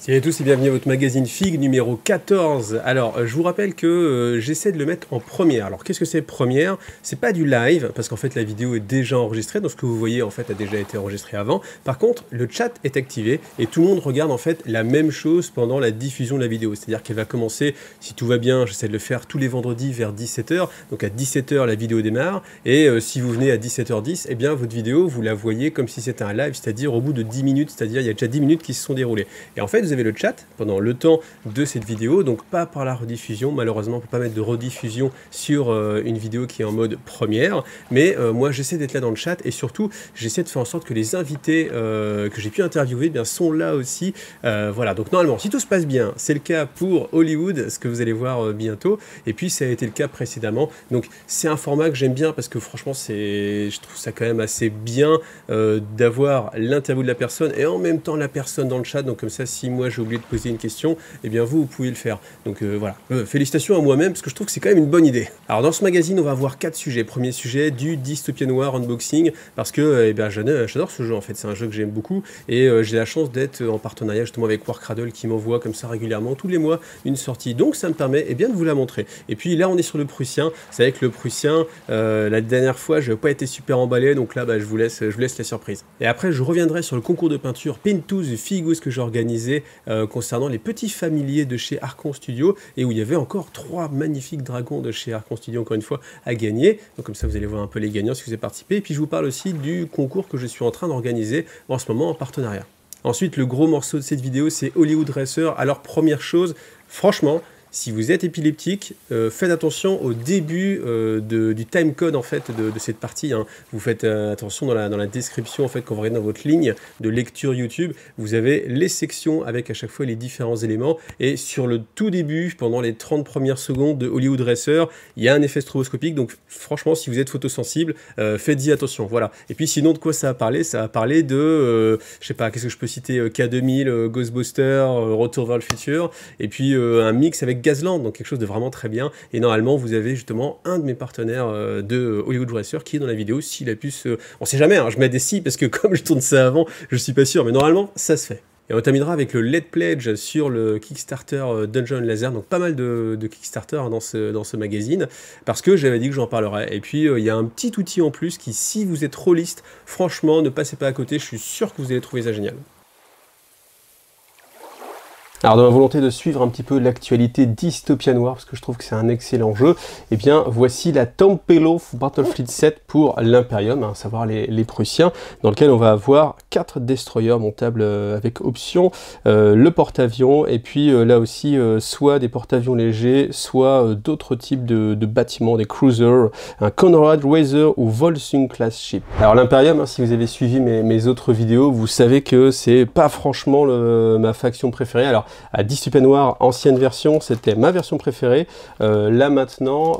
Salut à tous et bienvenue à votre magazine FIG numéro 14. Alors, je vous rappelle que j'essaie de le mettre en première. Alors, qu'est-ce que c'est première? C'est pas du live, parce qu'en fait, la vidéo est déjà enregistrée, donc ce que vous voyez, en fait, a déjà été enregistré avant. Par contre, le chat est activé et tout le monde regarde, en fait, la même chose pendant la diffusion de la vidéo. C'est-à-dire qu'elle va commencer, si tout va bien, j'essaie de le faire tous les vendredis vers 17h. Donc, à 17h, la vidéo démarre. Et si vous venez à 17h10, eh bien, votre vidéo, vous la voyez comme si c'était un live, c'est-à-dire au bout de 10 minutes, c'est-à-dire il y a déjà 10 minutes qui se sont déroulées. Et en fait, vous avez le chat pendant le temps de cette vidéo, donc pas par la rediffusion. Malheureusement, on ne peut pas mettre de rediffusion sur une vidéo qui est en mode première, mais moi j'essaie d'être là dans le chat et surtout j'essaie de faire en sorte que les invités que j'ai pu interviewer bien, sont là aussi. Voilà, donc normalement, si tout se passe bien, c'est le cas pour Hollywood, ce que vous allez voir bientôt, et puis ça a été le cas précédemment. Donc c'est un format que j'aime bien parce que franchement, je trouve ça quand même assez bien d'avoir l'interview de la personne et en même temps la personne dans le chat. Donc comme ça, si moi j'ai oublié de poser une question, eh bien vous pouvez le faire. Donc voilà, félicitations à moi-même parce que je trouve que c'est quand même une bonne idée. Alors dans ce magazine, on va avoir 4 sujets. Premier sujet, du Dystopian War unboxing, parce que eh bien, j'adore ce jeu en fait, c'est un jeu que j'aime beaucoup et j'ai la chance d'être en partenariat justement avec Warcradle qui m'envoie comme ça régulièrement, tous les mois, une sortie. Donc ça me permet eh bien, de vous la montrer. Et puis là, on est sur le Prussien. C'est vrai que le Prussien, la dernière fois, je n'ai pas été super emballé, donc là, bah, je vous laisse la surprise. Et après, je reviendrai sur le concours de peinture Pintus Figus que j'ai organisé concernant les petits familiers de chez Archon Studio et où il y avait encore 3 magnifiques dragons de chez Archon Studio, encore une fois, à gagner. Donc comme ça, vous allez voir un peu les gagnants si vous avez participé. Et puis je vous parle aussi du concours que je suis en train d'organiser en ce moment en partenariat. Ensuite, le gros morceau de cette vidéo, c'est Hollywood Racer. Alors première chose, franchement, si vous êtes épileptique, faites attention au début du timecode en fait de cette partie. Hein. Vous faites attention dans la description en fait quand vous regardez dans votre ligne de lecture YouTube, vous avez les sections avec à chaque fois les différents éléments. Et sur le tout début, pendant les 30 premières secondes de Hollywood Racer, il y a un effet stroboscopique. Donc franchement, si vous êtes photosensible, faites-y attention. Voilà. Et puis sinon, de quoi ça va parler? Ça va parler de, je sais pas, qu'est-ce que je peux citer, K2000, Ghostbusters, Retour vers le futur, et puis un mix avec Gazland, donc quelque chose de vraiment très bien. Et normalement, vous avez justement un de mes partenaires de Hollywood Racer qui est dans la vidéo. S'il a pu se... On sait jamais, hein, je mets des si parce que comme je tourne ça avant, je suis pas sûr, mais normalement, ça se fait. Et on terminera avec le Let Pledge sur le Kickstarter Dungeon Laser, donc pas mal de Kickstarter dans ce magazine, parce que j'avais dit que j'en parlerais. Et puis il y a un petit outil en plus qui, si vous êtes rôliste, franchement, ne passez pas à côté, je suis sûr que vous allez trouver ça génial. Alors dans ma volonté de suivre un petit peu l'actualité Dystopian War, parce que je trouve que c'est un excellent jeu, eh bien voici la Tempelhof Battlefleet 7 pour l'Imperium, à savoir les Prussiens, dans lequel on va avoir 4 destroyers montables avec option, le porte-avions, et puis là aussi soit des porte-avions légers, soit d'autres types de bâtiments, des cruisers, un Conrad, Razor ou Volsung class ship. Alors l'Imperium, hein, si vous avez suivi mes autres vidéos, vous savez que c'est pas franchement ma faction préférée. Alors à Dystopian War, ancienne version, c'était ma version préférée. Là maintenant,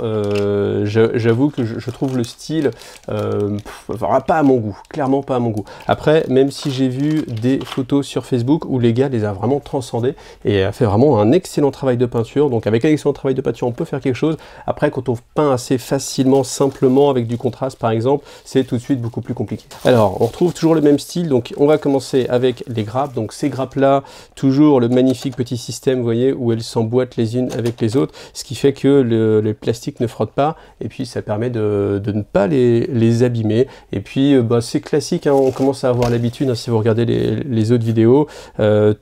j'avoue que je trouve le style pas à mon goût, clairement pas à mon goût. Après, même si j'ai vu des photos sur Facebook où les gars les a vraiment transcendés et a fait vraiment un excellent travail de peinture. Donc avec un excellent travail de peinture, on peut faire quelque chose. Après, quand on peint assez facilement, simplement, avec du contraste par exemple, c'est tout de suite beaucoup plus compliqué. Alors, on retrouve toujours le même style. Donc on va commencer avec les grappes. Donc ces grappes là, toujours le magnifique petit système, vous voyez, où elles s'emboîtent les unes avec les autres, ce qui fait que le plastique ne frotte pas, et puis ça permet de ne pas les abîmer. Et puis bah, c'est classique, hein, on commence à avoir l'habitude, hein, si vous regardez les autres vidéos,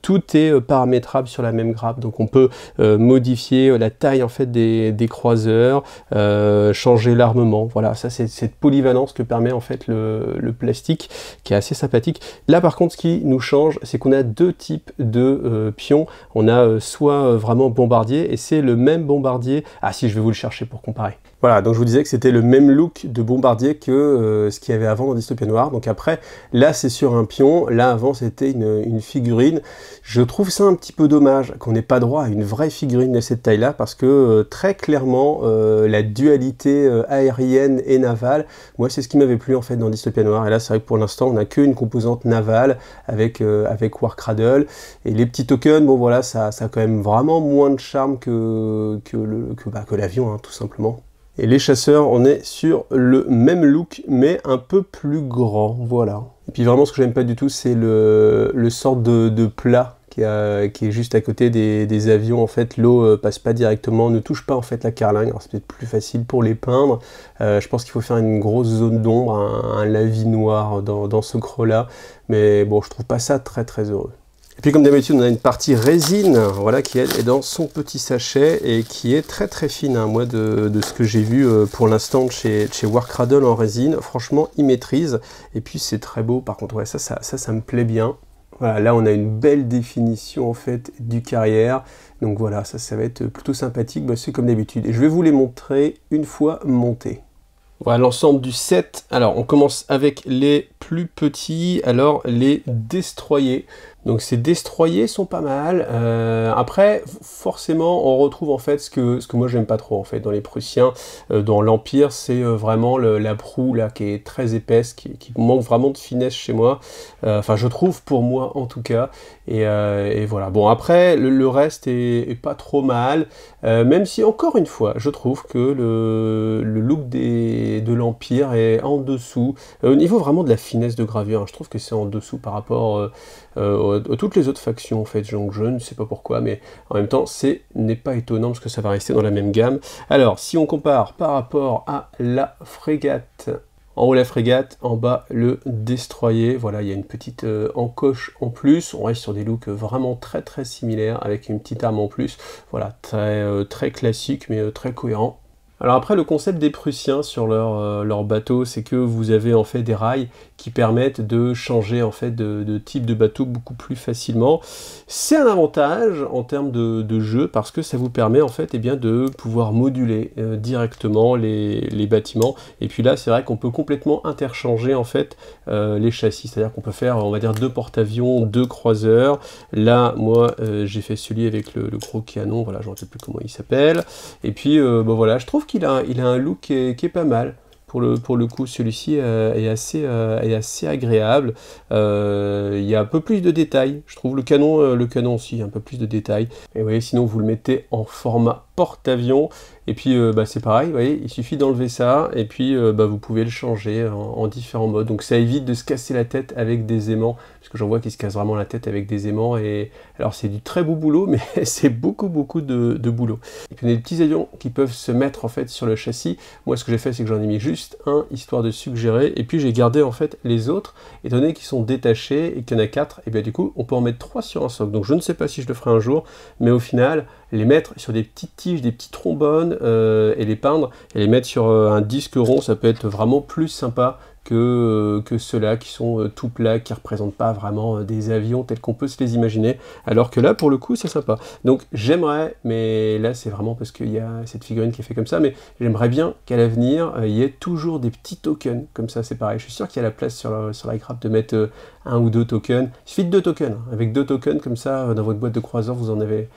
tout est paramétrable sur la même grappe, donc on peut modifier la taille en fait des croiseurs, changer l'armement. Voilà, ça c'est cette polyvalence que permet en fait le plastique, qui est assez sympathique. Là par contre, ce qui nous change, c'est qu'on a deux types de pions. On a soit vraiment bombardier, et c'est le même bombardier. Ah si, je vais vous le chercher pour comparer. Voilà, donc je vous disais que c'était le même look de bombardier que ce qu'il y avait avant dans Dystopian War. Donc après, là c'est sur un pion, là avant c'était une figurine. Je trouve ça un petit peu dommage qu'on n'ait pas droit à une vraie figurine de cette taille-là, parce que très clairement, la dualité aérienne et navale, moi c'est ce qui m'avait plu en fait dans Dystopian War. Et là c'est vrai que pour l'instant on n'a qu'une composante navale avec Warcradle. Et les petits tokens, bon voilà, ça a quand même vraiment moins de charme que l'avion, hein, tout simplement. Et les chasseurs, on est sur le même look, mais un peu plus grand, voilà. Et puis vraiment, ce que j'aime pas du tout, c'est le sort de plat qui est juste à côté des avions. En fait, l'eau passe pas directement, ne touche pas en fait la carlingue. Alors c'est peut-être plus facile pour les peindre. Je pense qu'il faut faire une grosse zone d'ombre, un lavis noir dans ce creux-là. Mais bon, je trouve pas ça très très heureux. Et puis comme d'habitude, on a une partie résine, voilà, qui elle est dans son petit sachet et qui est très très fine. Hein. Moi, de ce que j'ai vu pour l'instant chez Warcradle en résine, franchement, il maîtrise. Et puis c'est très beau. Par contre, ouais, ça me plaît bien. Voilà, là on a une belle définition en fait du carrière. Donc voilà, ça va être plutôt sympathique. Bah, c'est comme d'habitude. Et je vais vous les montrer une fois montés. Voilà l'ensemble du set. Alors on commence avec les plus petits, alors les destroyers. Donc ces destroyers sont pas mal. Après, forcément, on retrouve en fait ce que moi j'aime pas trop en fait dans les Prussiens, dans l'Empire, c'est vraiment la proue là qui est très épaisse, qui manque vraiment de finesse chez moi. Enfin, je trouve pour moi en tout cas. Et voilà. Bon après, le reste est pas trop mal, même si encore une fois, je trouve que le look de l'Empire est en dessous. Au niveau vraiment de la finesse de gravure, hein, je trouve que c'est en dessous par rapport toutes les autres factions en fait, donc je ne sais pas pourquoi, mais en même temps n'est pas étonnant parce que ça va rester dans la même gamme. Alors si on compare par rapport à la frégate, en haut la frégate, en bas le destroyer, voilà, il y a une petite encoche en plus, on reste sur des looks vraiment très très similaires avec une petite arme en plus, voilà, très classique mais très cohérent. Alors après, le concept des Prussiens sur leur bateau, c'est que vous avez en fait des rails qui permettent de changer en fait de type de bateau beaucoup plus facilement. C'est un avantage en termes de jeu parce que ça vous permet en fait de pouvoir moduler directement les bâtiments. Et puis là, c'est vrai qu'on peut complètement interchanger en fait les châssis, c'est-à-dire qu'on peut faire, on va dire, 2 porte-avions, 2 croiseurs. Là, moi, j'ai fait celui avec le gros canon, voilà, je ne sais plus comment il s'appelle. Et puis, bon, voilà, je trouve qu'il a un look qui est pas mal. Pour le coup, celui-ci est assez agréable. Il y a un peu plus de détails. Je trouve le canon aussi, un peu plus de détails. Et vous voyez, sinon, vous le mettez en format porte-avions. Et puis, c'est pareil, vous voyez, il suffit d'enlever ça. Et puis, vous pouvez le changer en différents modes. Donc, ça évite de se casser la tête avec des aimants. Parce que j'en vois qui se cassent vraiment la tête avec des aimants. Et alors, c'est du très beau boulot, mais c'est beaucoup de boulot. Et puis, on a des petits avions qui peuvent se mettre, en fait, sur le châssis. Moi, ce que j'ai fait, c'est que j'en ai mis juste un, histoire de suggérer. Et puis, j'ai gardé, en fait, les autres, étant donné qu'ils sont détachés et qu'il y en a 4. Et bien, du coup, on peut en mettre 3 sur un socle. Donc, je ne sais pas si je le ferai un jour. Mais au final, les mettre sur des petites tiges, des petits trombones, et les peindre, et les mettre sur un disque rond, ça peut être vraiment plus sympa que ceux-là qui sont tout plats, qui ne représentent pas vraiment des avions tels qu'on peut se les imaginer, alors que là, pour le coup, c'est sympa. Donc j'aimerais, mais là, c'est vraiment parce qu'il y a cette figurine qui est fait comme ça, mais j'aimerais bien qu'à l'avenir, il y ait toujours des petits tokens, comme ça, c'est pareil. Je suis sûr qu'il y a la place sur la grappe de mettre 1 ou 2 tokens. Il suffit de 2 tokens. Avec 2 tokens, comme ça, dans votre boîte de croiseur, vous en avez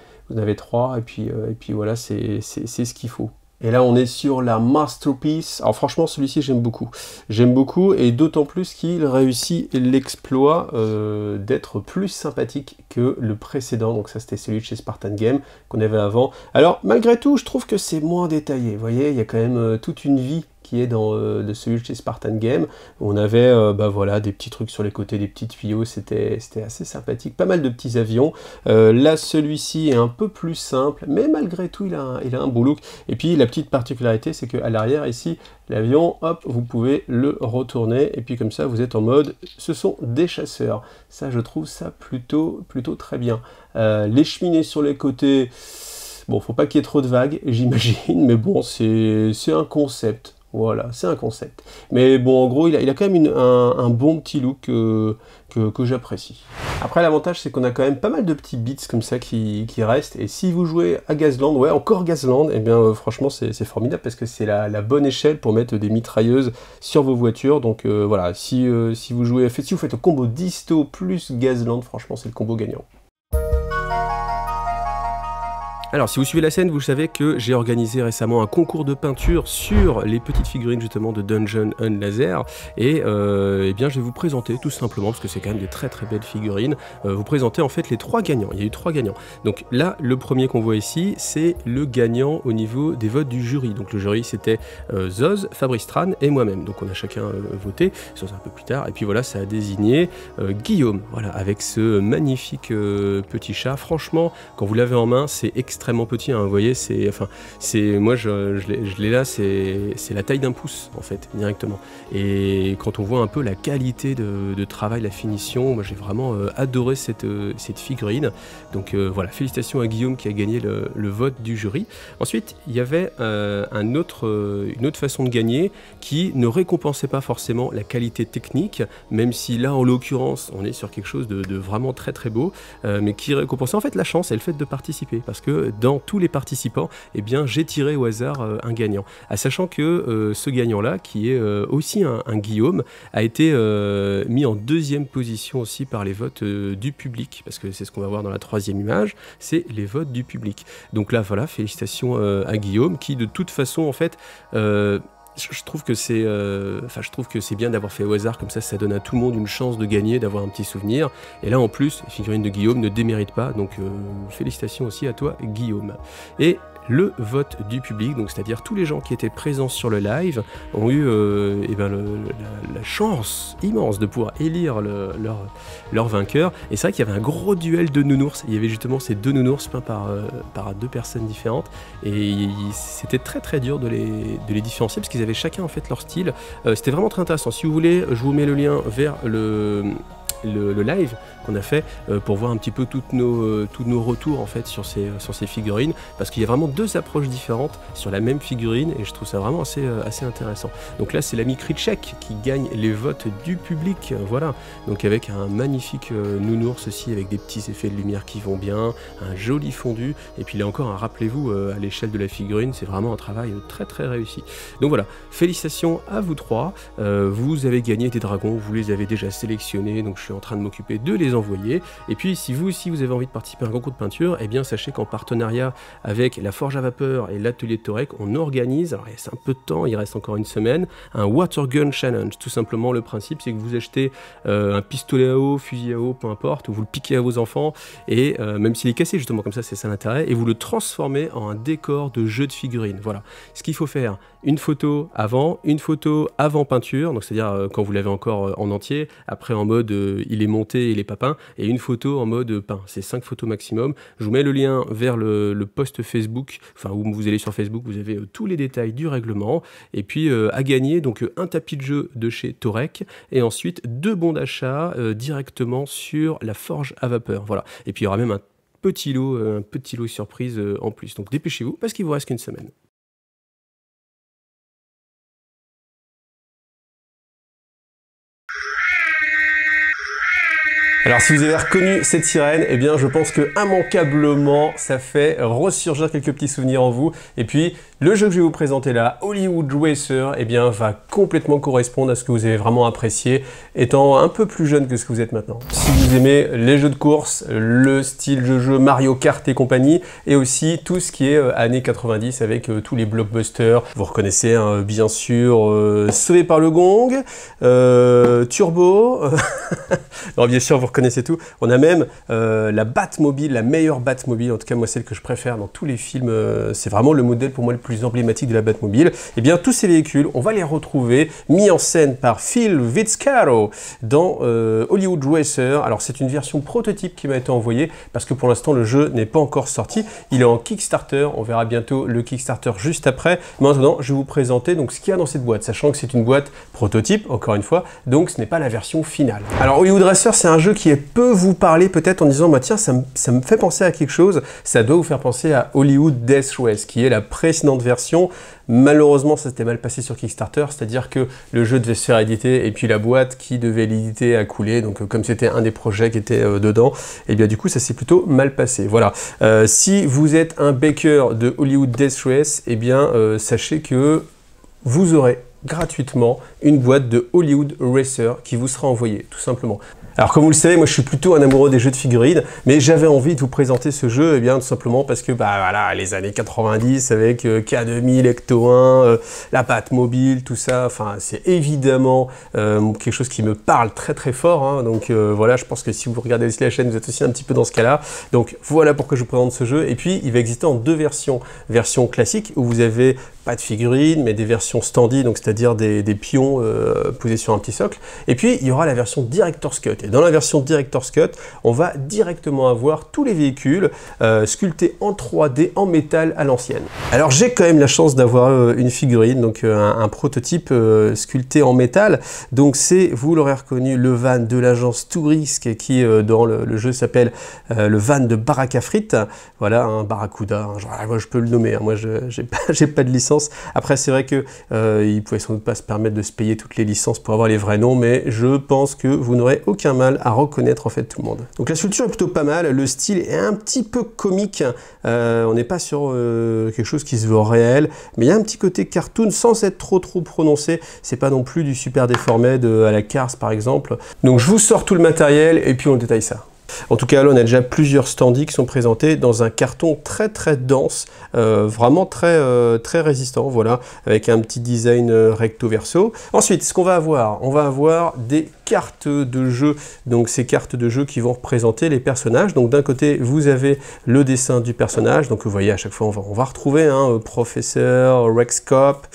3, et puis voilà, c'est ce qu'il faut. Et là, on est sur la Masterpiece. Alors franchement, celui-ci, j'aime beaucoup. J'aime beaucoup, et d'autant plus qu'il réussit l'exploit d'être plus sympathique que le précédent. Donc ça, c'était celui de chez Spartan Game qu'on avait avant. Alors, malgré tout, je trouve que c'est moins détaillé. Vous voyez, il y a quand même toute une vie qui est dans de celui de chez Spartan Game. On avait voilà, des petits trucs sur les côtés, des petits tuyaux, c'était assez sympathique, pas mal de petits avions. Là, celui-ci est un peu plus simple, mais malgré tout, il a un beau look. Et puis, la petite particularité, c'est qu'à l'arrière, ici, l'avion, hop, vous pouvez le retourner, et puis comme ça, vous êtes en mode, ce sont des chasseurs. Ça, je trouve ça plutôt très bien. Les cheminées sur les côtés, bon, faut pas qu'il y ait trop de vagues, j'imagine, mais bon, c'est un concept. Voilà, c'est un concept. Mais bon, en gros, il a quand même un bon petit look que j'apprécie. Après, l'avantage, c'est qu'on a quand même pas mal de petits bits comme ça qui restent. Et si vous jouez à Gazland, ouais, encore Gazland, et bien franchement, c'est formidable parce que c'est la bonne échelle pour mettre des mitrailleuses sur vos voitures. Donc voilà, si vous faites un combo Disto plus Gazland, franchement, c'est le combo gagnant. Alors, si vous suivez la scène, vous savez que j'ai organisé récemment un concours de peinture sur les petites figurines justement de Dungeon and Laser. Et eh bien, je vais vous présenter tout simplement, parce que c'est quand même des très très belles figurines, vous présenter en fait les 3 gagnants. Il y a eu 3 gagnants. Donc là, le premier qu'on voit ici, c'est le gagnant au niveau des votes du jury. Donc le jury, c'était Zoz, Fabrice Tran et moi-même. Donc on a chacun voté, ça c'est un peu plus tard. Et puis voilà, ça a désigné Guillaume, voilà, avec ce magnifique petit chat. Franchement, quand vous l'avez en main, c'est extrêmement petit, hein, vous voyez, c'est, enfin, c'est, moi je l'ai là, c'est la taille d'un pouce en fait, directement. Et quand on voit un peu la qualité de travail, la finition, moi j'ai vraiment adoré cette figurine. Donc voilà, félicitations à Guillaume qui a gagné le vote du jury. Ensuite, il y avait une autre façon de gagner qui ne récompensait pas forcément la qualité technique, même si là en l'occurrence on est sur quelque chose de vraiment très très beau, mais qui récompensait en fait la chance et le fait de participer, parce que dans tous les participants, eh bien, j'ai tiré au hasard un gagnant. Sachant que ce gagnant-là, qui est aussi un Guillaume, a été mis en 2e position aussi par les votes du public, parce que c'est ce qu'on va voir dans la 3e image, c'est les votes du public. Donc là, voilà, félicitations à Guillaume, qui de toute façon, en fait, je trouve que c'est bien d'avoir fait au hasard, comme ça donne à tout le monde une chance de gagner, d'avoir un petit souvenir. Et là en plus, les figurines de Guillaume ne déméritent pas, donc félicitations aussi à toi Guillaume. Et le vote du public, donc c'est-à-dire tous les gens qui étaient présents sur le live ont eu la chance immense de pouvoir élire leur vainqueur. Et c'est vrai qu'il y avait un gros duel de nounours. Il y avait justement ces 2 nounours peints par 2 personnes différentes, et c'était très très dur de les différencier parce qu'ils avaient chacun en fait leur style. C'était vraiment très intéressant. Si vous voulez, je vous mets le lien vers le live qu'on a fait pour voir un petit peu tous nos retours en fait sur ces figurines, parce qu'il y a vraiment 2 approches différentes sur la même figurine, et je trouve ça vraiment assez intéressant. Donc là c'est l'ami Kritchek qui gagne les votes du public, voilà, donc avec un magnifique nounours aussi, avec des petits effets de lumière qui vont bien, un joli fondu, et puis là encore, rappelez-vous, à l'échelle de la figurine, c'est vraiment un travail très très réussi. Donc voilà, félicitations à vous 3, vous avez gagné des dragons, vous les avez déjà sélectionnés, donc je suis en train de m'occuper de les envoyer. Et puis si vous aussi vous avez envie de participer à un concours de peinture, eh bien sachez qu'en partenariat avec la Forge à Vapeur et l'atelier de Torek, on organise, alors il reste un peu de temps, il reste encore une semaine, un Water Gun Challenge. Tout simplement, le principe c'est que vous achetez un pistolet à eau, fusil à eau, peu importe, vous le piquez à vos enfants, et même s'il est cassé justement, comme ça c'est ça l'intérêt, et vous le transformez en un décor de jeu de figurines. Voilà, ce qu'il faut faire, une photo avant peinture, donc c'est-à-dire quand vous l'avez encore en entier, après en mode il est monté, il est pas peint, et une photo en mode peint. C'est 5 photos maximum. Je vous mets le lien vers le post Facebook, enfin où vous allez sur Facebook, vous avez tous les détails du règlement, et puis à gagner donc un tapis de jeu de chez Torek, et ensuite 2 bons d'achat directement sur la Forge à Vapeur. Voilà. Et puis il y aura même un petit lot surprise en plus. Donc dépêchez-vous parce qu'il vous reste qu'une semaine. Alors si vous avez reconnu cette sirène, eh bien je pense que immanquablement ça fait ressurgir quelques petits souvenirs en vous. Et puis le jeu que je vais vous présenter là, Hollywood Racer, eh bien va complètement correspondre à ce que vous avez vraiment apprécié étant un peu plus jeune que ce que vous êtes maintenant. Si vous aimez les jeux de course, le style de jeu Mario Kart et compagnie, et aussi tout ce qui est années 90 avec tous les blockbusters, vous reconnaissez hein, bien sûr Sauvé par le Gong, Turbo, non bien sûr vous reconnaissez tout. On a même la Batmobile, la meilleure Batmobile, en tout cas moi celle que je préfère dans tous les films, c'est vraiment le modèle pour moi le plus emblématique de la Batmobile. Et bien tous ces véhicules, on va les retrouver mis en scène par Phil Vizcarro dans Hollywood Racer. Alors c'est une version prototype qui m'a été envoyée parce que pour l'instant le jeu n'est pas encore sorti. Il est en Kickstarter, on verra bientôt le Kickstarter juste après. Mais maintenant je vais vous présenter donc ce qu'il y a dans cette boîte, sachant que c'est une boîte prototype, encore une fois, donc ce n'est pas la version finale. Alors Hollywood Racer, c'est un jeu qui peut vous parler peut-être en disant bah tiens ça me fait penser à quelque chose, ça doit vous faire penser à Hollywood Death Race qui est la précédente version. Malheureusement ça s'était mal passé sur Kickstarter, c'est-à-dire que le jeu devait se faire éditer et puis la boîte qui devait l'éditer a coulé, donc comme c'était un des projets qui était dedans, et bien du coup ça s'est plutôt mal passé. Voilà, si vous êtes un backer de Hollywood Death Race, et bien sachez que vous aurez gratuitement une boîte de Hollywood Racer qui vous sera envoyée, tout simplement. Alors comme vous le savez, moi je suis plutôt un amoureux des jeux de figurines, mais j'avais envie de vous présenter ce jeu, eh bien tout simplement parce que bah voilà, les années 90 avec K2000, Ecto 1, la Batmobile, tout ça, enfin c'est évidemment quelque chose qui me parle très très fort, hein, donc voilà, je pense que si vous regardez aussi la chaîne, vous êtes aussi un petit peu dans ce cas-là, donc voilà pourquoi je vous présente ce jeu, et puis il va exister en deux versions, version classique où vous avez pas de figurines, mais des versions standy, donc c'est-à-dire des pions posés sur un petit socle, et puis il y aura la version Director's Cut. Et dans la version Director's Cut, on va directement avoir tous les véhicules sculptés en 3D en métal à l'ancienne. Alors j'ai quand même la chance d'avoir une figurine, donc un prototype sculpté en métal. Donc c'est, vous l'aurez reconnu, le van de l'agence Tourisk qui dans le jeu s'appelle le van de Baraka Frites. Voilà, un Barracuda, moi je peux le nommer, hein, moi j'ai pas de licence. Après c'est vrai que il pouvait sans doute pas se permettre de se payer toutes les licences pour avoir les vrais noms, mais je pense que vous n'aurez aucun mal à reconnaître en fait tout le monde. Donc la sculpture est plutôt pas mal, le style est un petit peu comique, on n'est pas sur quelque chose qui se veut réel, mais il y a un petit côté cartoon sans être trop prononcé, c'est pas non plus du super déformé à la Cars par exemple. Donc je vous sors tout le matériel et puis on détaille ça. En tout cas, là, on a déjà plusieurs standees qui sont présentés dans un carton très très dense, vraiment très résistant, voilà, avec un petit design recto verso. Ensuite, ce qu'on va avoir, on va avoir des cartes de jeu, donc ces cartes de jeu qui vont représenter les personnages. Donc d'un côté, vous avez le dessin du personnage, donc vous voyez à chaque fois, on va retrouver Professeur, Rex Cop,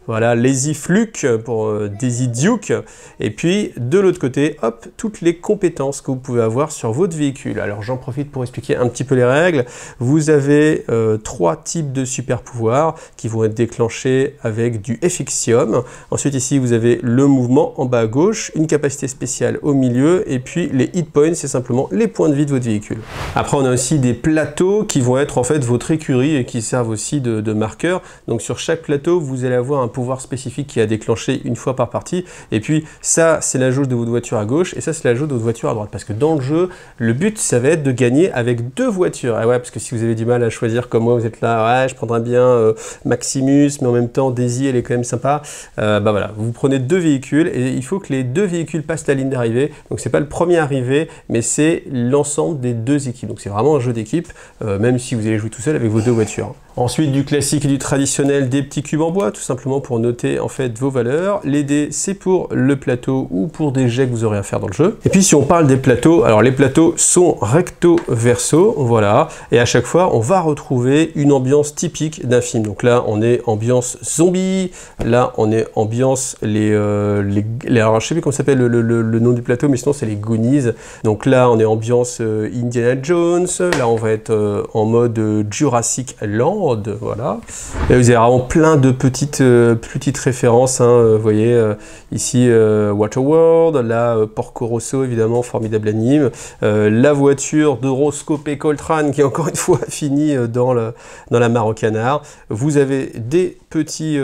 voilà, Lazy Fluke pour Daisy Duke, et puis de l'autre côté, hop, toutes les compétences que vous pouvez avoir sur votre véhicule. Alors j'en profite pour expliquer un petit peu les règles. Vous avez 3 types de super pouvoirs qui vont être déclenchés avec du Effixium. Ensuite ici, vous avez le mouvement en bas à gauche, une capacité spéciale au milieu, et puis les hit points, c'est simplement les points de vie de votre véhicule. Après, on a aussi des plateaux qui vont être en fait votre écurie et qui servent aussi de marqueur. Donc sur chaque plateau, vous allez avoir un pouvoir spécifique qui a déclenché une fois par partie, et puis ça c'est la jauge de votre voiture à gauche et ça c'est la jauge de votre voiture à droite, parce que dans le jeu le but ça va être de gagner avec 2 voitures. Et ouais, parce que si vous avez du mal à choisir comme moi, vous êtes là, ouais je prendrais bien Maximus, mais en même temps Daisy elle est quand même sympa, bah voilà, vous prenez 2 véhicules et il faut que les 2 véhicules passent la ligne d'arrivée, donc c'est pas le premier arrivé, mais c'est l'ensemble des 2 équipes, donc c'est vraiment un jeu d'équipe, même si vous allez jouer tout seul avec vos 2 voitures. Ensuite, du classique et du traditionnel, des petits cubes en bois, tout simplement pour noter en fait vos valeurs. Les dés, c'est pour le plateau ou pour des jets que vous aurez à faire dans le jeu. Et puis si on parle des plateaux, alors les plateaux sont recto verso, voilà. Et à chaque fois, on va retrouver une ambiance typique d'un film. Donc là, on est ambiance zombie. Là, on est ambiance alors je sais plus comment s'appelle le nom du plateau, mais sinon c'est les Goonies. Donc là, on est ambiance Indiana Jones. Là, on va être en mode Jurassic Land. Voilà. Et vous avez vraiment plein de petites références, hein, vous voyez ici Waterworld, là Porco Rosso évidemment, formidable anime, la voiture de Roscoe P. Coltrane qui est encore une fois finie dans la mare au canard. Vous avez des petits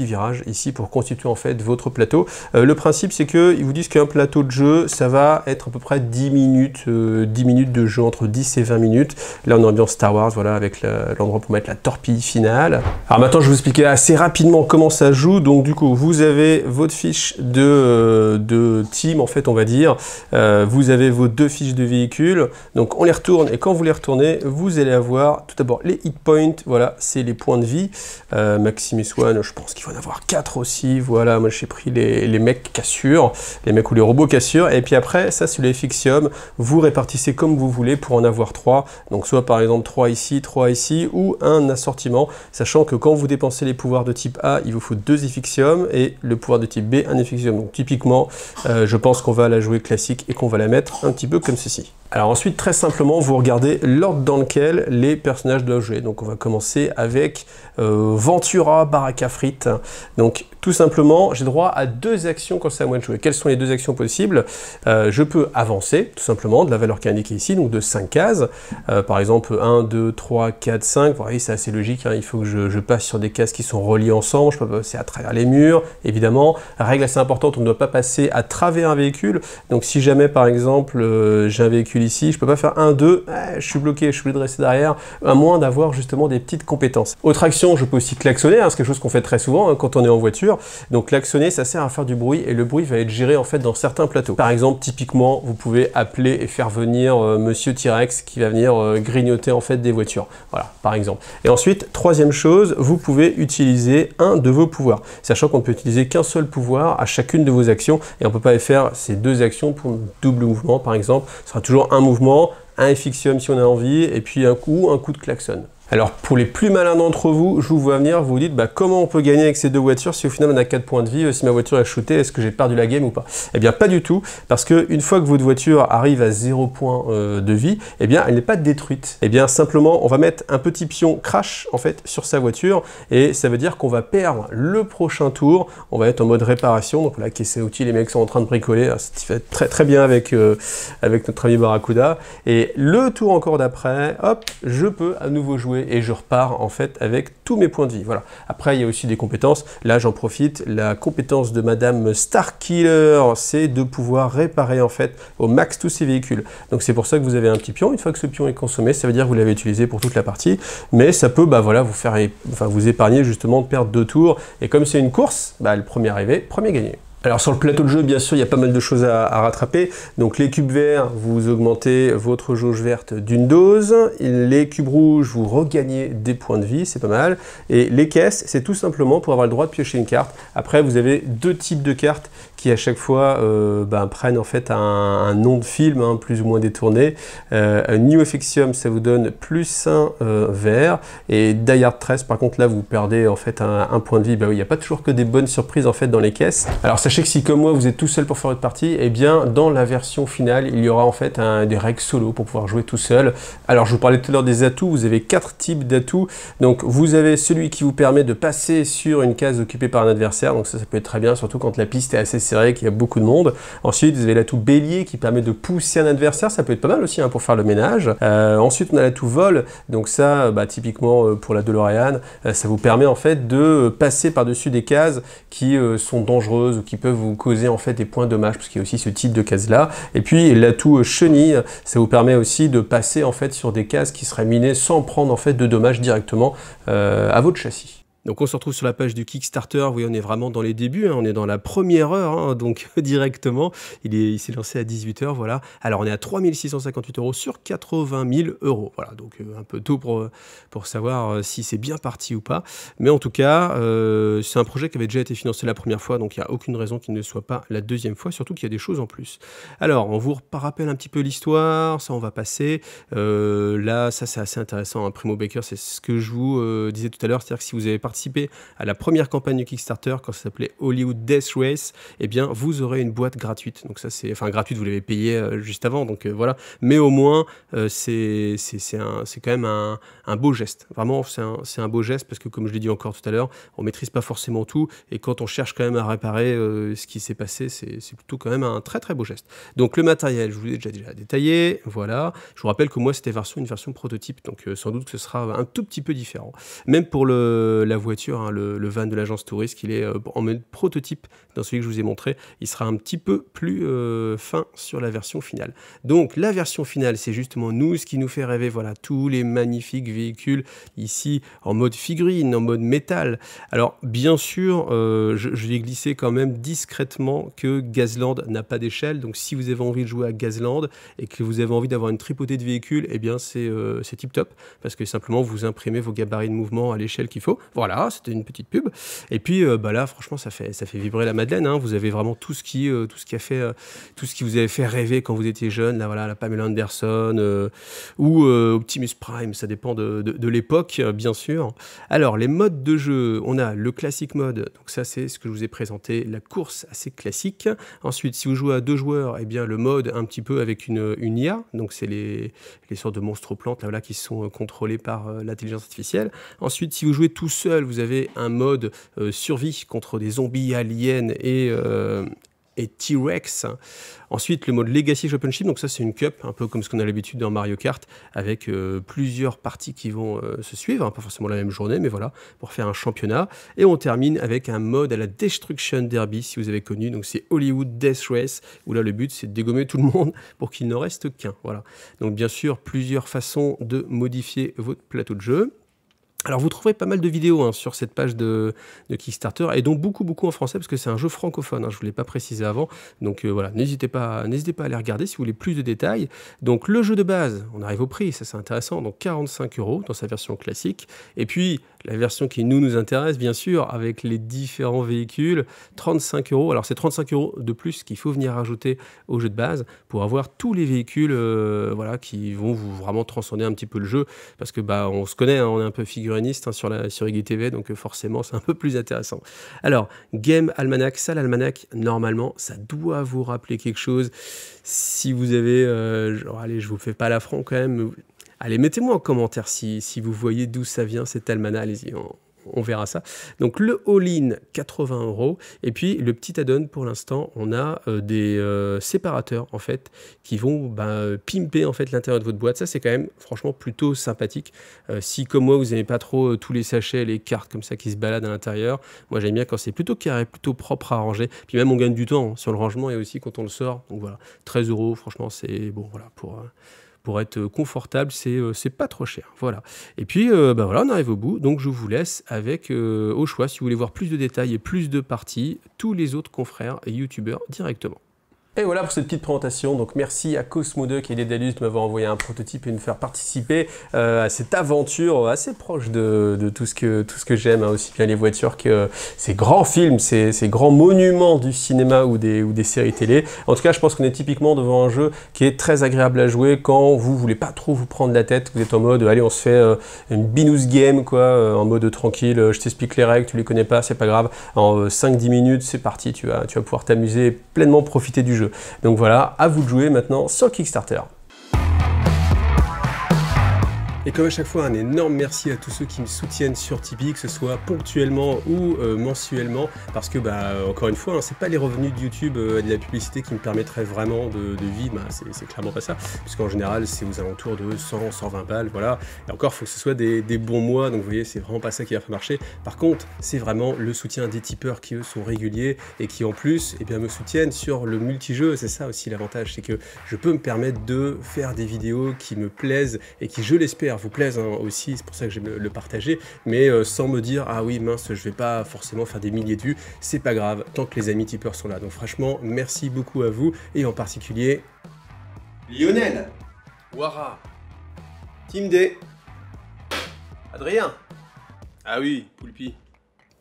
virages ici pour constituer en fait votre plateau. Le principe c'est qu'ils vous disent qu'un plateau de jeu ça va être à peu près 10 minutes de jeu, entre 10 et 20 minutes. Là on est en ambiance Star Wars, voilà, avec l'endroit pour mettre la torpille finale. Alors maintenant je vais vous expliquer assez rapidement comment ça joue. Donc du coup vous avez votre fiche de team en fait, on va dire, vous avez vos 2 fiches de véhicules, donc on les retourne et quand vous les retournez vous allez avoir tout d'abord les hit points, voilà, c'est les points de vie. Maximus One, je pense qu'il va en avoir 4 aussi, voilà, moi j'ai pris les mecs cassures, les mecs ou les robots cassures, et puis après ça c'est le Effixium, vous répartissez comme vous voulez pour en avoir 3, donc soit par exemple 3 ici, ou un assortiment, sachant que quand vous dépensez les pouvoirs de type A, il vous faut 2 Effixium, et le pouvoir de type B, un Effixium. Donc typiquement, je pense qu'on va la jouer classique et qu'on va la mettre un petit peu comme ceci. Alors ensuite, très simplement, vous regardez l'ordre dans lequel les personnages doivent jouer. Donc on va commencer avec Ventura Baraka Frites. Donc tout simplement, j'ai droit à 2 actions quand c'est à moi de jouer. Quelles sont les 2 actions possibles? Je peux avancer, tout simplement, de la valeur qui est indiquée ici, donc de 5 cases. Par exemple, 1, 2, 3, 4, 5. Vous voyez, c'est assez logique, hein. Il faut que je passe sur des cases qui sont reliées ensemble. Je peux passer à travers les murs, évidemment. Règle assez importante, on ne doit pas passer à travers un véhicule. Donc si jamais, par exemple, j'ai un véhicule ici, je peux pas faire 1, 2, je suis bloqué, je suis obligé de rester derrière, à moins d'avoir justement des petites compétences. Autre action, je peux aussi klaxonner, hein, c'est quelque chose qu'on fait très souvent hein, quand on est en voiture. voiture. Donc klaxonner, ça sert à faire du bruit et le bruit va être géré en fait dans certains plateaux. Par exemple, typiquement, vous pouvez appeler et faire venir Monsieur T-Rex qui va venir grignoter en fait des voitures. Voilà, par exemple. Et ensuite, troisième chose, vous pouvez utiliser un de vos pouvoirs. Sachant qu'on ne peut utiliser qu'un seul pouvoir à chacune de vos actions et on ne peut pas faire ces deux actions pour un double mouvement, par exemple. Ce sera toujours un mouvement, un Effixium si on a envie, et puis un coup de klaxon. Alors pour les plus malins d'entre vous, je vous vois venir, vous vous dites comment on peut gagner avec ces deux voitures si au final on a 4 points de vie, si ma voiture est shootée, est-ce que j'ai perdu la game ou pas? Eh bien pas du tout, parce qu'une fois que votre voiture arrive à 0 points de vie, eh bien elle n'est pas détruite. Eh bien simplement on va mettre un petit pion crash en fait sur sa voiture et ça veut dire qu'on va perdre le prochain tour, on va être en mode réparation, donc là caisse à outils, les mecs sont en train de bricoler, ça fait très bien avec, avec notre ami Barracuda, et le tour encore d'après, hop, je peux à nouveau jouer et je repars en fait avec tous mes points de vie. Voilà. Après, il y a aussi des compétences. Là, j'en profite. La compétence de Madame Starkiller, c'est de pouvoir réparer en fait au max tous ces véhicules. Donc c'est pour ça que vous avez un petit pion. Une fois que ce pion est consommé, ça veut dire que vous l'avez utilisé pour toute la partie. Mais ça peut, voilà, vous faire, vous épargner justement de perdre 2 tours. Et comme c'est une course, le premier arrivé, premier gagné. Alors sur le plateau de jeu, bien sûr, il y a pas mal de choses à rattraper. Donc les cubes verts, vous augmentez votre jauge verte d'une dose. Les cubes rouges, vous regagnez des points de vie, c'est pas mal. Et les caisses, c'est tout simplement pour avoir le droit de piocher une carte. Après, vous avez 2 types de cartes qui à chaque fois prennent en fait un nom de film, plus ou moins détourné. New Effixium, ça vous donne plus 1 vert. Et Die Hard 13, par contre, là, vous perdez en fait un point de vie. Oui, il n'y a pas toujours que des bonnes surprises en fait dans les caisses. Alors sachez que si comme moi vous êtes tout seul pour faire votre partie, eh bien dans la version finale il y aura en fait des règles solo pour pouvoir jouer tout seul. Alors je vous parlais tout à l'heure des atouts, vous avez 4 types d'atouts. Donc vous avez celui qui vous permet de passer sur une case occupée par un adversaire, donc ça peut être très bien, surtout quand la piste est assez serrée, qu'il y a beaucoup de monde. Ensuite vous avez l'atout bélier qui permet de pousser un adversaire, ça peut être pas mal aussi pour faire le ménage. Ensuite on a l'atout vol, donc ça typiquement pour la DeLorean, ça vous permet en fait de passer par-dessus des cases qui sont dangereuses ou qui peuvent vous causer en fait des points dommages, parce qu'il y a aussi ce type de case là. Et puis l'atout chenille, ça vous permet aussi de passer en fait sur des cases qui seraient minées sans prendre en fait de dommages directement à votre châssis. Donc on se retrouve sur la page du Kickstarter, oui on est vraiment dans les débuts, on est dans la première heure, donc directement, il s'est lancé à 18 h, voilà. Alors on est à 3 658 € sur 80 000 €, voilà, donc un peu tôt pour savoir si c'est bien parti ou pas, mais en tout cas, c'est un projet qui avait déjà été financé la première fois, donc il n'y a aucune raison qu'il ne soit pas la deuxième fois, surtout qu'il y a des choses en plus. Alors, on vous rappelle un petit peu l'histoire, ça on va passer, là, ça c'est assez intéressant, Primo Baker, c'est ce que je vous disais tout à l'heure, c'est-à-dire que si vous avez participé à la première campagne du Kickstarter quand ça s'appelait Hollywood Death Race, eh bien vous aurez une boîte gratuite. Donc ça c'est, gratuite, vous l'avez payé juste avant, donc voilà. Mais au moins c'est quand même un beau geste. Vraiment c'est un beau geste parce que comme je l'ai dit encore tout à l'heure, on maîtrise pas forcément tout et quand on cherche quand même à réparer ce qui s'est passé, c'est plutôt quand même un très très beau geste. Donc le matériel, je vous l'ai déjà détaillé, voilà. Je vous rappelle que moi c'était une version prototype, donc sans doute que ce sera un tout petit peu différent. Même pour la voiture, le van de l'agence touriste, il est en mode prototype dans celui que je vous ai montré, il sera un petit peu plus fin sur la version finale. Donc la version finale, c'est justement nous, ce qui nous fait rêver, voilà, tous les magnifiques véhicules ici en mode figurine, en mode métal. Alors bien sûr, je vais glisser quand même discrètement que Gazland n'a pas d'échelle, donc si vous avez envie de jouer à Gazland et que vous avez envie d'avoir une tripotée de véhicules, eh bien c'est tip top, parce que simplement vous imprimez vos gabarits de mouvement à l'échelle qu'il faut. Voilà, c'était une petite pub. Et puis là, franchement, ça fait vibrer la Madeleine. Vous avez vraiment tout ce qui vous avait fait rêver quand vous étiez jeune. Là, voilà, la Pamela Anderson ou Optimus Prime. Ça dépend de l'époque, bien sûr. Alors, les modes de jeu, on a le classic mode. Donc ça, c'est ce que je vous ai présenté, la course assez classique. Ensuite, si vous jouez à 2 joueurs, eh bien le mode un petit peu avec une IA. Donc c'est les sortes de monstres plantes là, voilà, qui sont contrôlés par l'intelligence artificielle. Ensuite, si vous jouez tout seul, vous avez un mode survie contre des zombies aliens et T-Rex. Ensuite, le mode Legacy Championship, donc ça c'est une cup, un peu comme ce qu'on a l'habitude dans Mario Kart, avec plusieurs parties qui vont se suivre, pas forcément la même journée, mais voilà, pour faire un championnat. Et on termine avec un mode à la Destruction Derby, si vous avez connu, donc c'est Hollywood Death Race, où là le but c'est de dégommer tout le monde pour qu'il n'en reste qu'un. Voilà. Donc bien sûr, plusieurs façons de modifier votre plateau de jeu. Alors vous trouverez pas mal de vidéos hein, sur cette page de Kickstarter et donc beaucoup en français parce que c'est un jeu francophone, hein, je ne vous l'ai pas précisé avant. Donc voilà, n'hésitez pas à aller regarder si vous voulez plus de détails. Donc le jeu de base, on arrive au prix, ça c'est intéressant, donc 45 € dans sa version classique. Et puis la version qui nous intéresse bien sûr avec les différents véhicules, 35 €. Alors c'est 35 € de plus qu'il faut venir rajouter au jeu de base pour avoir tous les véhicules voilà, qui vont vous vraiment transcender un petit peu le jeu parce que bah, on se connaît, hein, on est un peu figuré sur IGTV, donc forcément c'est un peu plus intéressant. Alors, Game Almanac, ça l'almanach, normalement, ça doit vous rappeler quelque chose. Si vous avez, genre, allez, je vous fais pas l'affront quand même, allez, mettez-moi en commentaire si vous voyez d'où ça vient cet almanach, allez-y, on verra ça. Donc le all-in 80 €, et puis le petit add-on pour l'instant, on a des séparateurs en fait qui vont pimper en fait l'intérieur de votre boîte. Ça c'est quand même franchement plutôt sympathique. Si comme moi vous n'aimez pas trop tous les sachets, les cartes comme ça qui se baladent à l'intérieur, moi j'aime bien quand c'est plutôt carré, plutôt propre à ranger. Puis même on gagne du temps hein, sur le rangement et aussi quand on le sort. Donc voilà, 13 €, franchement c'est bon voilà pour être confortable, c'est pas trop cher, voilà. Et puis, voilà, on arrive au bout, donc je vous laisse avec, au choix, si vous voulez voir plus de détails et plus de parties, tous les autres confrères et youtubeurs directement. Et voilà pour cette petite présentation, donc merci à Cosmo2 et Dédalus de m'avoir envoyé un prototype et de me faire participer à cette aventure assez proche de tout ce que j'aime, hein, aussi bien les voitures que ces grands films, ces grands monuments du cinéma ou des séries télé. En tout cas, je pense qu'on est typiquement devant un jeu qui est très agréable à jouer quand vous voulez pas trop vous prendre la tête, vous êtes en mode allez on se fait une binous game quoi, en mode tranquille, je t'explique les règles, tu les connais pas, c'est pas grave, en 5-10 minutes c'est parti, tu vas pouvoir t'amuser et pleinement profiter du jeu. Donc voilà, à vous de jouer maintenant sur Kickstarter. Et comme à chaque fois, un énorme merci à tous ceux qui me soutiennent sur Tipeee, que ce soit ponctuellement ou mensuellement, parce que encore une fois, hein, c'est pas les revenus de YouTube de la publicité qui me permettraient vraiment de vivre, c'est clairement pas ça, puisqu'en général c'est aux alentours de 100, 120 balles, voilà. Et encore, il faut que ce soit des bons mois, donc vous voyez, c'est vraiment pas ça qui va faire marcher. Par contre, c'est vraiment le soutien des tipeurs qui eux sont réguliers et qui en plus me soutiennent sur le multijeu. C'est ça aussi l'avantage, c'est que je peux me permettre de faire des vidéos qui me plaisent et qui, je l'espère, vous plaisent hein, aussi, c'est pour ça que j'aime le partager, mais sans me dire ah oui mince je vais pas forcément faire des milliers de vues, c'est pas grave tant que les amis tipeurs sont là. Donc franchement merci beaucoup à vous et en particulier Lionel, Wara, Team D, Adrien, ah oui Poulpi.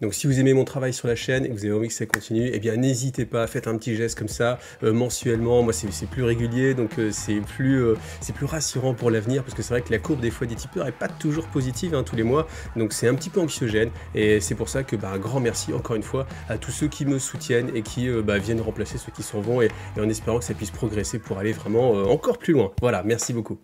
Donc si vous aimez mon travail sur la chaîne et que vous avez envie que ça continue, eh bien n'hésitez pas, faites un petit geste comme ça mensuellement. Moi c'est plus régulier, donc c'est plus rassurant pour l'avenir, parce que c'est vrai que la courbe des fois des tipeurs n'est pas toujours positive hein, tous les mois, donc c'est un petit peu anxiogène, et c'est pour ça que un grand merci encore une fois à tous ceux qui me soutiennent et qui viennent remplacer ceux qui s'en vont, et en espérant que ça puisse progresser pour aller vraiment encore plus loin. Voilà, merci beaucoup.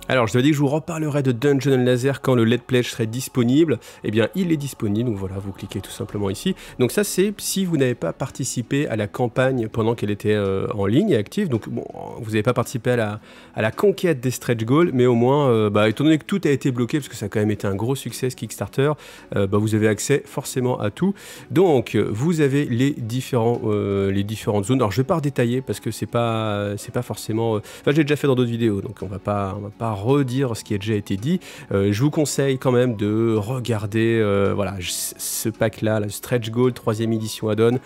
Alors, je vous ai dit que je vous reparlerai de Dungeon & Laser quand le Let's Pledge serait disponible. Eh bien, il est disponible, donc voilà, vous cliquez tout simplement ici. Donc ça, c'est si vous n'avez pas participé à la campagne pendant qu'elle était en ligne et active. Donc, bon, vous n'avez pas participé à la conquête des stretch goals, mais au moins, étant donné que tout a été bloqué, parce que ça a quand même été un gros succès, ce Kickstarter, vous avez accès forcément à tout. Donc, vous avez les différentes zones. Alors, je ne vais pas redétailler, parce que c'est pas forcément... Enfin, j'ai déjà fait dans d'autres vidéos, donc on va pas redire ce qui a déjà été dit. Je vous conseille quand même de regarder voilà, ce pack là, la Stretch Goal 3e édition add-on.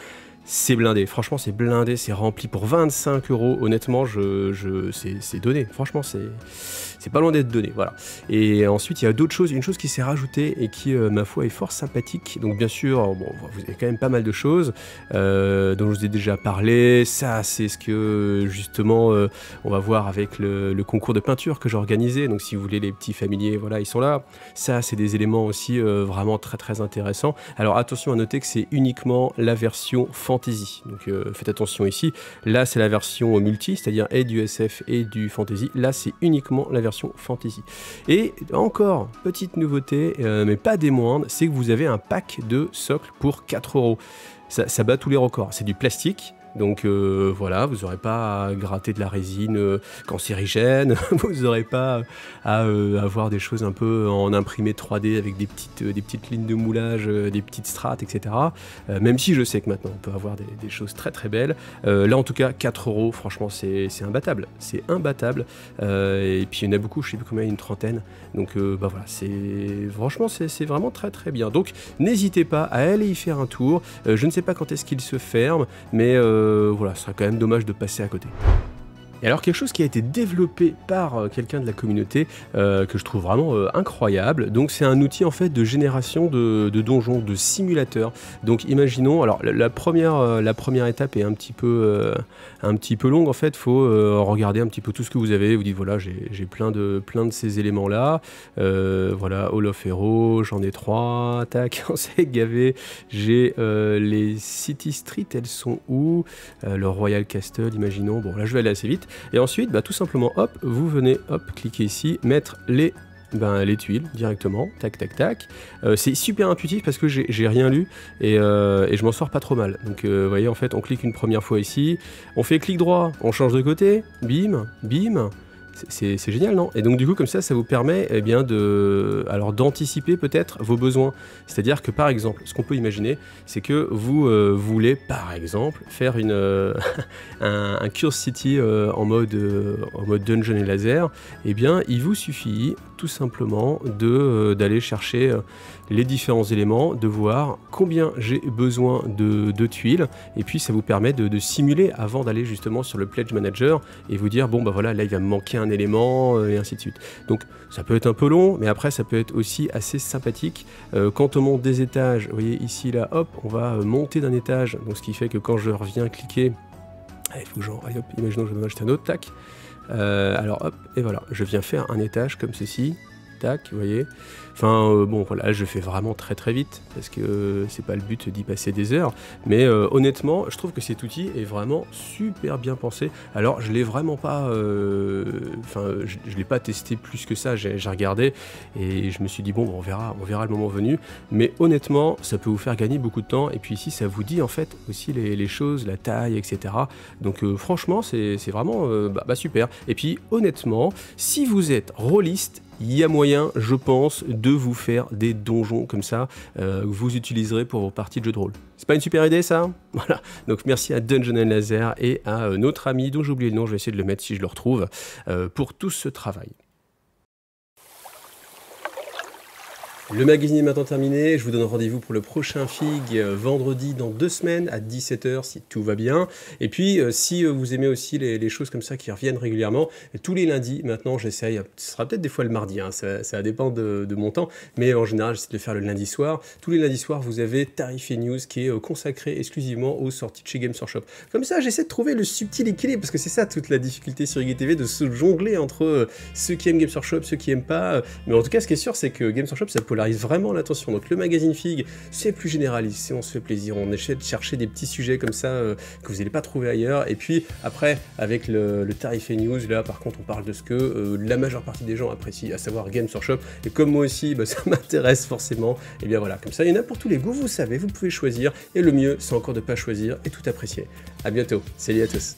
C'est blindé, franchement c'est blindé, c'est rempli pour 25 €, honnêtement c'est donné, franchement c'est pas loin d'être donné, voilà. Et ensuite il y a d'autres choses, une chose qui s'est rajoutée et qui ma foi est fort sympathique, donc bien sûr, bon, vous avez quand même pas mal de choses dont je vous ai déjà parlé. Ça c'est ce que justement on va voir avec le concours de peinture que j'ai organisé, donc si vous voulez les petits familiers, voilà ils sont là. Ça c'est des éléments aussi vraiment très intéressants. Alors attention à noter que c'est uniquement la version fantasy, donc faites attention ici, là c'est la version multi, c'est-à-dire et du SF et du fantasy, là c'est uniquement la version fantasy. Et encore, petite nouveauté, mais pas des moindres, c'est que vous avez un pack de socles pour 4 €. Ça bat tous les records, c'est du plastique, Donc voilà, vous n'aurez pas à gratter de la résine cancérigène, vous n'aurez pas à avoir des choses un peu en imprimé 3D avec des petites lignes de moulage, des petites strates, etc. Même si je sais que maintenant on peut avoir des choses très très belles. Là en tout cas 4 €, franchement c'est imbattable, c'est imbattable. Et puis il y en a beaucoup, je sais plus combien, une trentaine. Donc bah voilà, franchement c'est vraiment très très bien. Donc n'hésitez pas à aller y faire un tour. Je ne sais pas quand est-ce qu'il se ferme, mais voilà, ce serait quand même dommage de passer à côté. Et alors quelque chose qui a été développé par quelqu'un de la communauté que je trouve vraiment incroyable, donc c'est un outil en fait de génération de donjons, de simulateurs. Donc imaginons, alors la première étape est un petit peu longue en fait, faut regarder un petit peu tout ce que vous avez, vous dites voilà j'ai plein de ces éléments là, voilà Hall of Heroes, j'en ai 3, tac, on s'est gavé, j'ai les City Street, elles sont où, le Royal Castle, imaginons, bon là je vais aller assez vite. Et ensuite, bah, tout simplement, hop, vous venez, hop, cliquer ici, mettre les tuiles directement, tac, tac, tac. C'est super intuitif parce que j'ai rien lu et je m'en sors pas trop mal. Donc, vous voyez, en fait, on clique une première fois ici, on fait clic droit, on change de côté, bim, bim. C'est génial, non? Et donc du coup, comme ça vous permet eh bien, d'anticiper peut-être vos besoins. C'est-à-dire que par exemple, ce qu'on peut imaginer, c'est que vous voulez par exemple faire un Curse City en mode dungeon et laser. Eh bien, il vous suffit tout simplement d'aller chercher les différents éléments, de voir combien j'ai besoin de tuiles, et puis ça vous permet de simuler avant d'aller justement sur le Pledge Manager et vous dire bon bah voilà, là il va me manquer un élément et ainsi de suite. Donc ça peut être un peu long, mais après ça peut être aussi assez sympathique. Quand on monte des étages, vous voyez ici là, hop, on va monter d'un étage, donc ce qui fait que quand je reviens cliquer, il faut que allez hop, imaginons que je vais acheter un autre, tac. Alors hop, et voilà, je viens faire un étage comme ceci, tac, vous voyez. Enfin bon voilà, je fais vraiment très très vite parce que c'est pas le but d'y passer des heures, mais honnêtement je trouve que cet outil est vraiment super bien pensé. Alors je l'ai vraiment pas je l'ai pas testé plus que ça, j'ai regardé et je me suis dit bon on verra le moment venu, mais honnêtement ça peut vous faire gagner beaucoup de temps, et puis ici ça vous dit en fait aussi les choses, la taille, etc. Donc franchement c'est vraiment super. Et puis honnêtement, si vous êtes rôliste, il y a moyen, je pense, de vous faire des donjons comme ça, que vous utiliserez pour vos parties de jeux de rôle. C'est pas une super idée ça? Voilà, donc merci à Dungeon & Laser et à notre ami dont j'ai oublié le nom, je vais essayer de le mettre si je le retrouve, pour tout ce travail. Le magazine est maintenant terminé, je vous donne rendez-vous pour le prochain FIG vendredi dans 2 semaines à 17 h si tout va bien. Et puis si vous aimez aussi les choses comme ça qui reviennent régulièrement, tous les lundis maintenant j'essaye, ce sera peut-être des fois le mardi, hein, ça dépend de mon temps, mais en général j'essaie de le faire le lundi soir. Tous les lundis soirs vous avez Tarif et News qui est consacré exclusivement aux sorties de chez Games Workshop. Comme ça j'essaie de trouver le subtil équilibre, parce que c'est ça toute la difficulté sur IGTV, de se jongler entre ceux qui aiment Games Workshop, ceux qui aiment pas. Mais en tout cas ce qui est sûr c'est que Games Workshop ça polarise vraiment l'attention. Donc le magazine FIG, c'est plus généraliste, on se fait plaisir, on essaie de chercher des petits sujets comme ça que vous n'allez pas trouver ailleurs. Et puis après, avec le Tarif et News, là par contre on parle de ce que la majeure partie des gens apprécient, à savoir Games Workshop. Et comme moi aussi, ça m'intéresse forcément, et bien voilà, comme ça il y en a pour tous les goûts, vous savez, vous pouvez choisir. Et le mieux, c'est encore de ne pas choisir et tout apprécier. À bientôt, salut à tous.